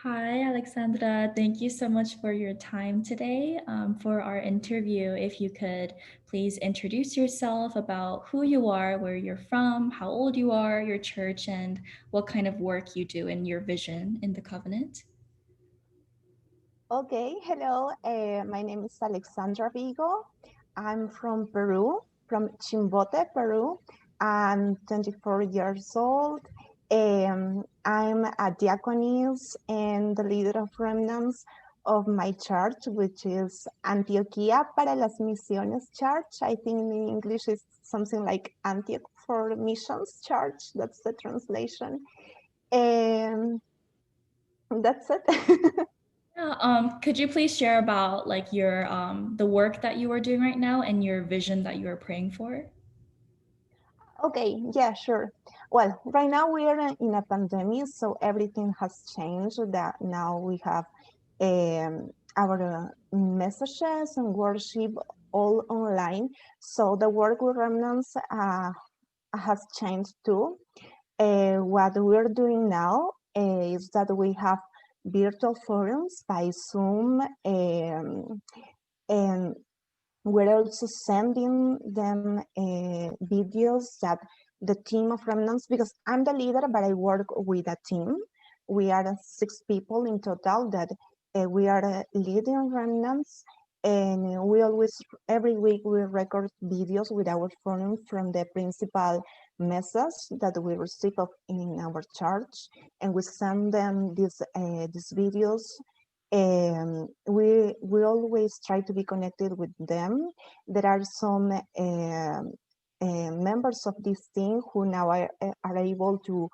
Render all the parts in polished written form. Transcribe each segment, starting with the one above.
Hi, Alexandra. Thank you so much for your time today for our interview. If you could please introduce yourself about who you are, where you're from, how old you are, your church, and what kind of work you do in your vision in the covenant. Okay, hello. My name is Alexandra Vigo. I'm from Peru, from Chimbote, Peru. I'm 24 years old. I'm a diaconess and the leader of remnants of my church, which is Antioquia para las Misiones Church. I think in English it's something like Antioch for Missions Church. That's the translation. And that's it. Yeah, could you please share about like your the work that you are doing right now and your vision that you are praying for? Okay, yeah, sure. Well, right now we are in a pandemic, so everything has changed. That now we have our messages and worship all online. So the work with remnants has changed too. What we're doing now is that we have virtual forums by Zoom, and we're also sending them videos that the team of remnants, because I'm the leader, but I work with a team. We are 6 people in total that we are leading remnants, and we always, every week, we record videos with our phone from the principal message that we receive in our church, and we send them these videos. We always try to be connected with them. There are some members of this team who now are able to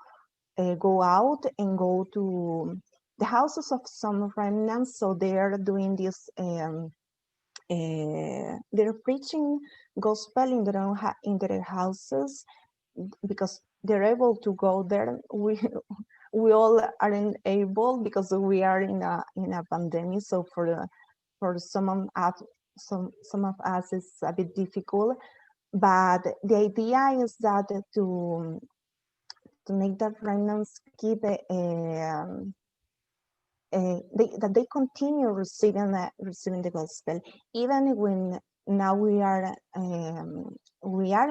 go out and go to the houses of some remnants. So they are doing this. They're preaching gospel in in their houses because they're able to go there. We all aren't able because we are in a pandemic. So for some of us it's a bit difficult. But the idea is that to make the remnants keep that they continue receiving the gospel, even when now we are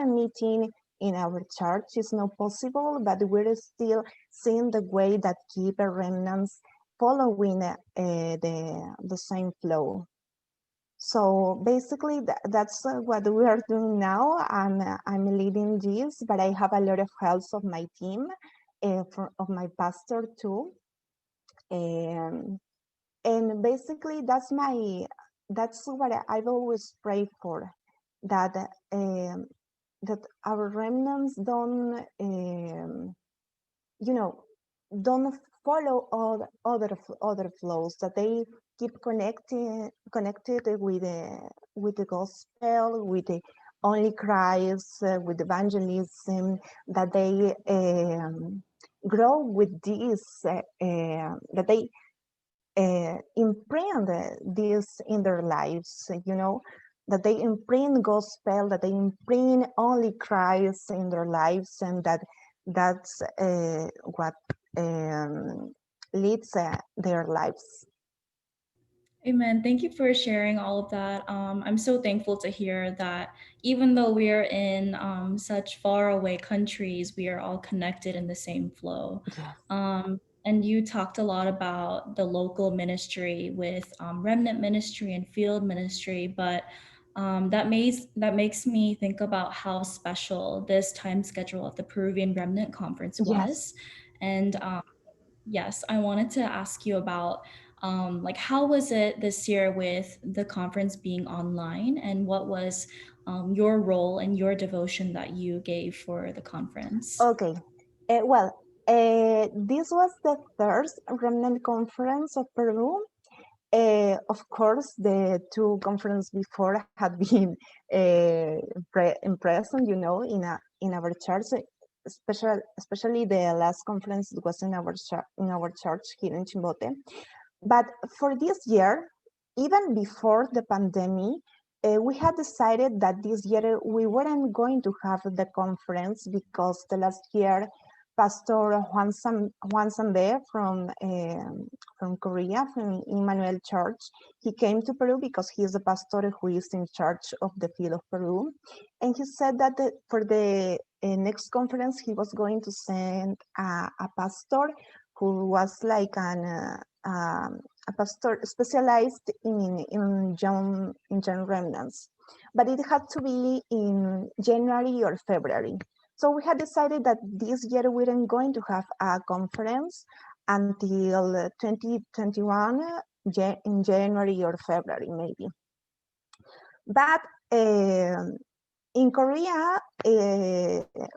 meeting in our church. It's not possible, but we're still seeing the way that keep the remnants following the same flow. So basically, that's what we are doing now. I'm leading this, but I have a lot of help of my team, of my pastor too. And basically that's what I've always prayed for, that that our remnants you know don't follow all other flows, that they keep connected with the gospel, with the only Christ, with evangelism, that they grow with this, that they imprint this in their lives, that they imprint gospel, that they imprint only Christ in their lives, and that's what leads their lives. Amen. Thank you for sharing all of that. I'm so thankful to hear that even though we are in such far away countries, we are all connected in the same flow. Yes. And you talked a lot about the local ministry with remnant ministry and field ministry, but that makes me think about how special this time schedule of the Peruvian Remnant Conference Yes. was. And yes, I wanted to ask you about like how was it this year with the conference being online, and what was your role and your devotion that you gave for the conference? Okay. Well, this was the first Remnant Conference of Peru. Of course, the two conferences before had been in present, in our church. Especially the last conference was in our church here in Chimbote. But for this year, even before the pandemic, we had decided that this year we weren't going to have the conference because the last year Pastor Juan Sambe from Korea, from Emmanuel Church. He came to Peru because he is the pastor who is in charge of the field of Peru. And he said that for the next conference, he was going to send a pastor who was like a pastor specialized in young remnants. But it had to be in January or February. So we had decided that this year we weren't going to have a conference until 2021 in January or February, maybe. But in Korea,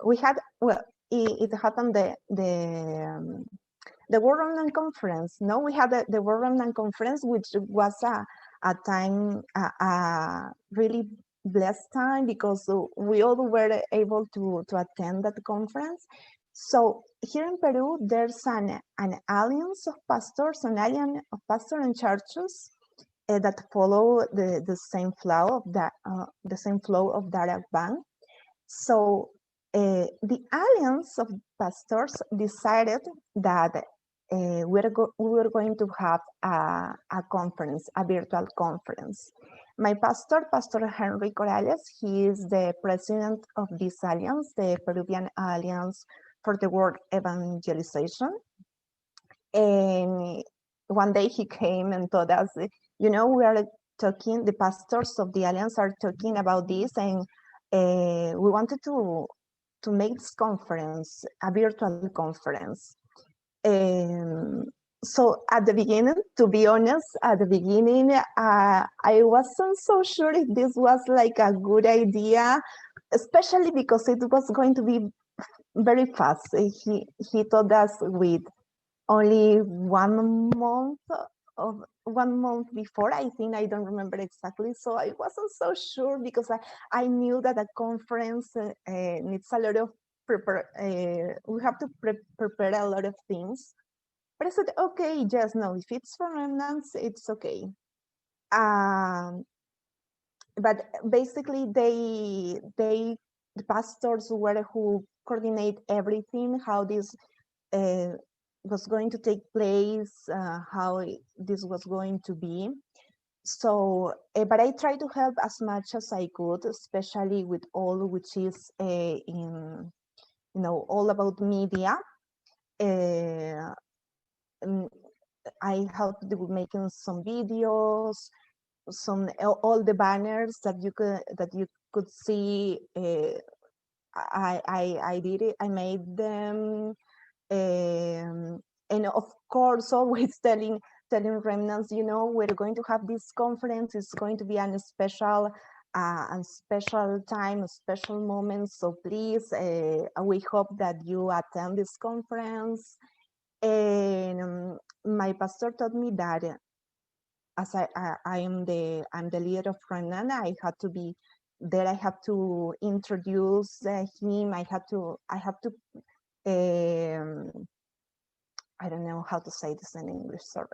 we had, well, it happened the World Remnant Conference. No, we had the World Remnant Conference, which was a time, a really blessed time because we all were able to attend that conference. So here in Peru, there's an alliance of pastors, an alliance of pastors and churches that follow the same flow of that bank. So the alliance of pastors decided that we were going to have a conference, a virtual conference. My pastor, Pastor Henry Corrales, he is the president of this alliance, the Peruvian Alliance for the World Evangelization. And one day he came and told us, we are talking, the pastors of the alliance are talking about this, and we wanted to make this conference a virtual conference. So at the beginning, to be honest, I wasn't so sure if this was like a good idea, especially because it was going to be very fast. He told us with only 1 month of 1 month before, I think, I don't remember exactly. So I wasn't so sure because I knew that a conference needs a lot of we have to prepare a lot of things. But I said, okay, just no, if it's for remnants, it's okay. But basically the pastors were who coordinate everything, how this was going to take place, how this was going to be. So, but I tried to help as much as I could, especially with all which is in, all about media. I helped with making some videos, all the banners that you could see. I did it. I made them. And of course, always telling remnants, we're going to have this conference. It's going to be a special time, a special moment. So please, we hope that you attend this conference. And my pastor told me that as I'm the leader of Remnant, I had to be there. I have to introduce him. I have to I don't know how to say this in English, sorry.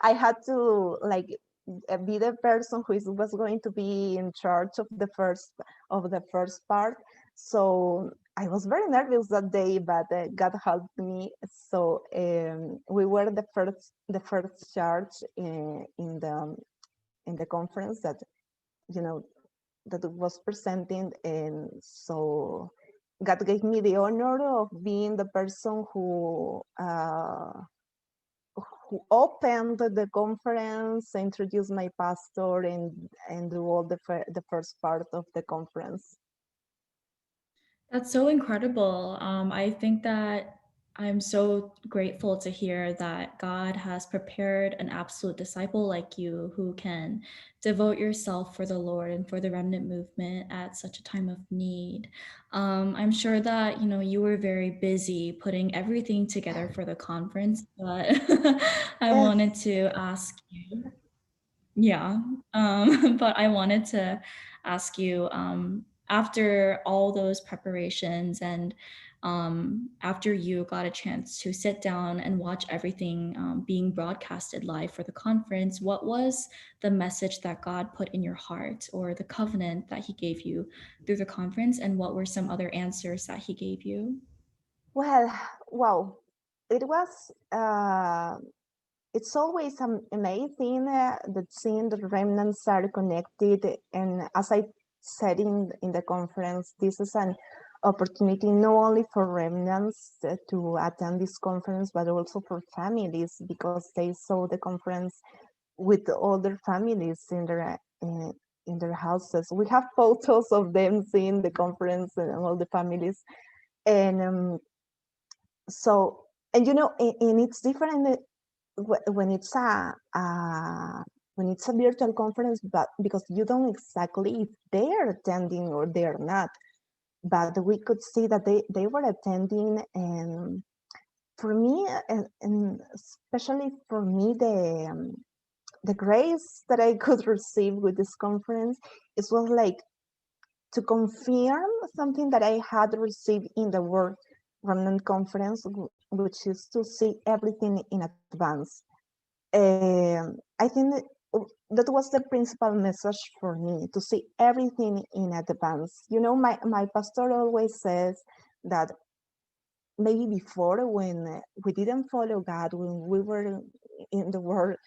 I had to be the person who was going to be in charge of the first part. So I was very nervous that day, but God helped me. So we were the first charge in the conference that that was presenting, and so God gave me the honor of being the person who opened the conference, introduced my pastor, and do all the first part of the conference. That's so incredible. I think that I'm so grateful to hear that God has prepared an absolute disciple like you who can devote yourself for the Lord and for the remnant movement at such a time of need. I'm sure that you were very busy putting everything together for the conference, but I wanted to ask you. Yeah. But I wanted to ask you, after all those preparations and after you got a chance to sit down and watch everything being broadcasted live for the conference, what was the message that God put in your heart or the covenant that He gave you through the conference? And what were some other answers that He gave you? Well, wow, it was. It's always amazing that seeing the remnants are connected. And as I said in the conference, this is an opportunity not only for remnants to attend this conference, but also for families, because they saw the conference with other families in their houses. We have photos of them seeing the conference and all the families. And so, and and it's different when it's a virtual conference, but because you don't exactly if they're attending or they're not, but we could see that they were attending. And for me, and especially for me, the grace that I could receive with this conference, it was like to confirm something that I had received in the World Remnant Conference, which is to see everything in advance. I think that was the principal message for me, to see everything in advance. My pastor always says that maybe before, when we didn't follow God, when we were in the world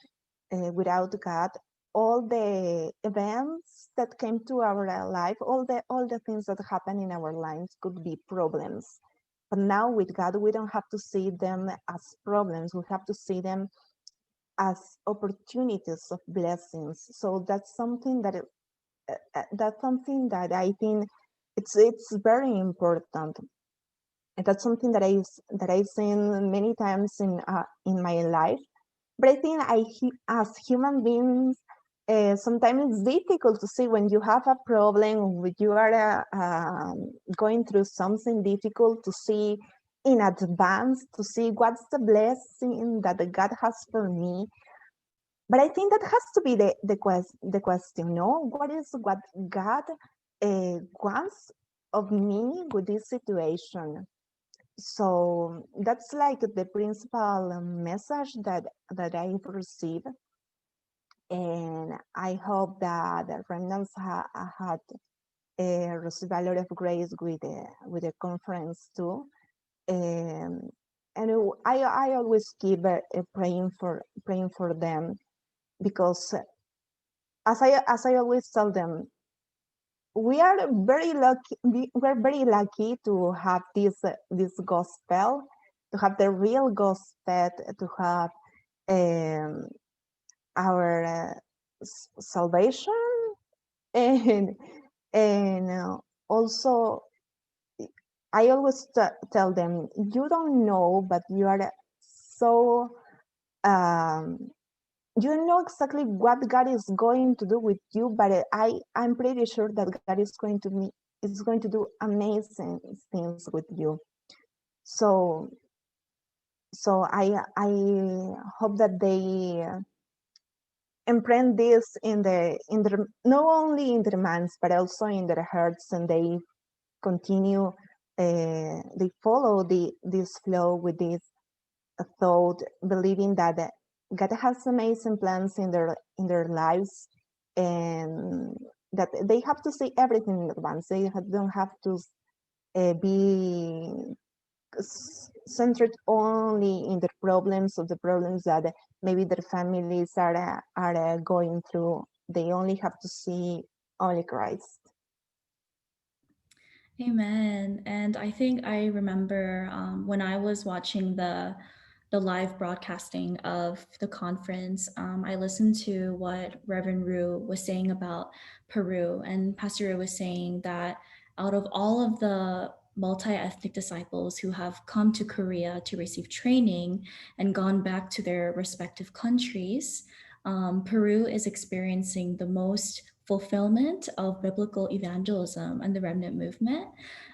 without God, all the events that came to our life, all the things that happen in our lives could be problems. But now with God, we don't have to see them as problems. We have to see them as opportunities of blessings. So that's something that I think it's very important. And that's something that I've seen many times in my life. But I think as human beings, sometimes it's difficult to see when you have a problem, when you are going through something difficult, to see in advance, to see what's the blessing that God has for me. But I think that has to be the question, no? What is what God wants of me with this situation? So that's like the principal message that I've received. And I hope that the remnants had received a lot of grace with the conference too. Um, and I always keep praying for them, because as I always tell them, we are very lucky. We're very lucky to have this gospel, to have the real gospel, to have um, our salvation, and also I always tell them, you don't know, but you are so um, you know exactly what God is going to do with you, but I'm pretty sure that God is going to do amazing things with you. So I hope that they imprint this in their not only in their minds but also in their hearts, and they continue they follow this flow with this thought, believing that God has amazing plans in their lives, and that they have to see everything in advance. They don't have to be centered only in the problems of the problems that maybe their families are going through. They only have to see only Christ. Amen. And I think I remember when I was watching the live broadcasting of the conference, I listened to what Reverend Rue was saying about Peru, and Pastor Rue was saying that out of all of the multi-ethnic disciples who have come to Korea to receive training and gone back to their respective countries, Peru is experiencing the most fulfillment of biblical evangelism and the remnant movement.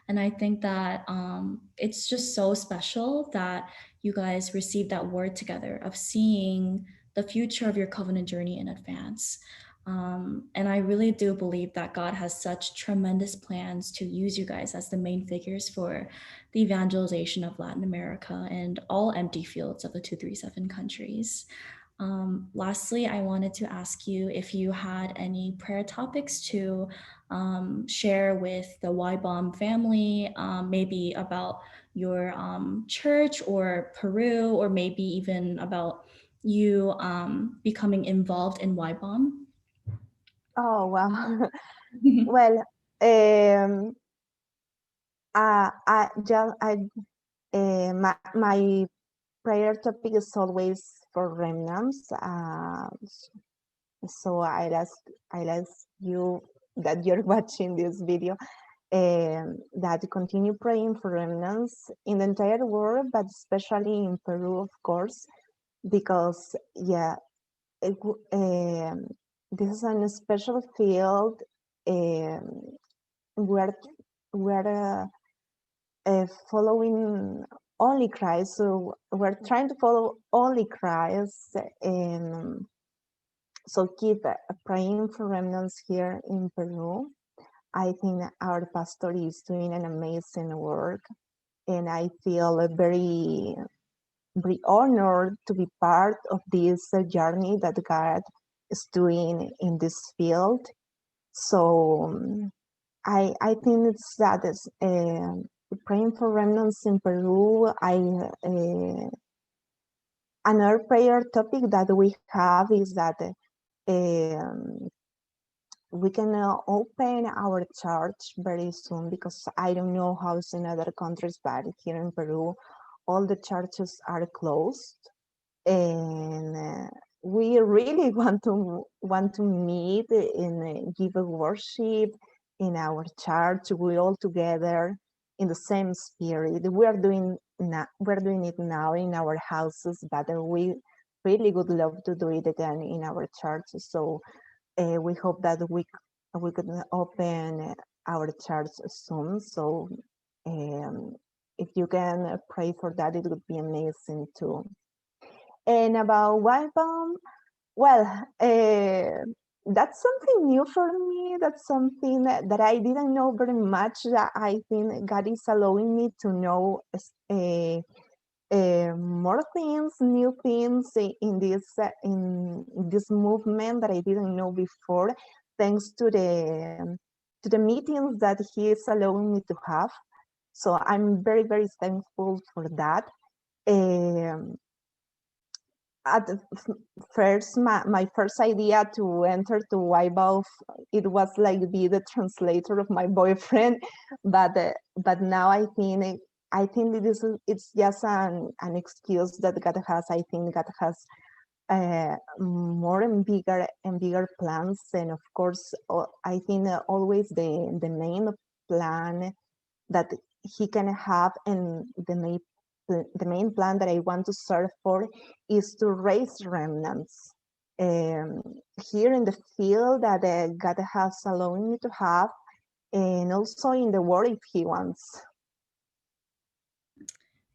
And I think that it's just so special that you guys received that word together of seeing the future of your covenant journey in advance. And I really do believe that God has such tremendous plans to use you guys as the main figures for the evangelization of Latin America and all empty fields of the 237 countries. Lastly, I wanted to ask you if you had any prayer topics to share with the YBAWM family, maybe about your church or Peru, or maybe even about you becoming involved in YBAWM? Oh, wow. Well, um, my prayer topic is always for remnants. So I ask you that you're watching this video, that continue praying for remnants in the entire world, but especially in Peru, of course, because yeah, it, this is a special field, where we're following only Christ. So we're trying to follow only Christ, and so keep praying for remnants here in Peru. I think our pastor is doing an amazing work, and I feel very honored to be part of this journey that God is doing in this field. So I think it's that is praying for remnants in Peru. Another prayer topic that we have is that um, we can open our church very soon, because I don't know how it's in other countries, but here in Peru, all the churches are closed, and we really want to meet and give a worship in our church. We all together in the same spirit. We're doing it now in our houses, but we really would love to do it again in our church. So we hope that we could open our church soon. So if you can pray for that, it would be amazing too. And about YBAWM, well, that's something new for me. That's something that I didn't know very much. That I think God is allowing me to know more things, new things in this movement that I didn't know before, thanks to the meetings that He is allowing me to have. So I'm very thankful for that. Um, at first, my first idea to enter to YBAW, it was like be the translator of my boyfriend, but now I think it's just an excuse that God has. I think God has more and bigger plans, and of course, I think always the main plan that He can have, and the main plan that I want to serve for is to raise remnants um, here in the field that God has allowed me to have, and also in the world if He wants.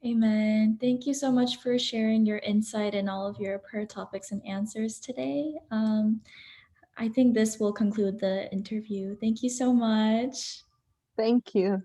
Amen. Thank you so much for sharing your insight and all of your prayer topics and answers today. I think this will conclude the interview. Thank you so much. Thank you.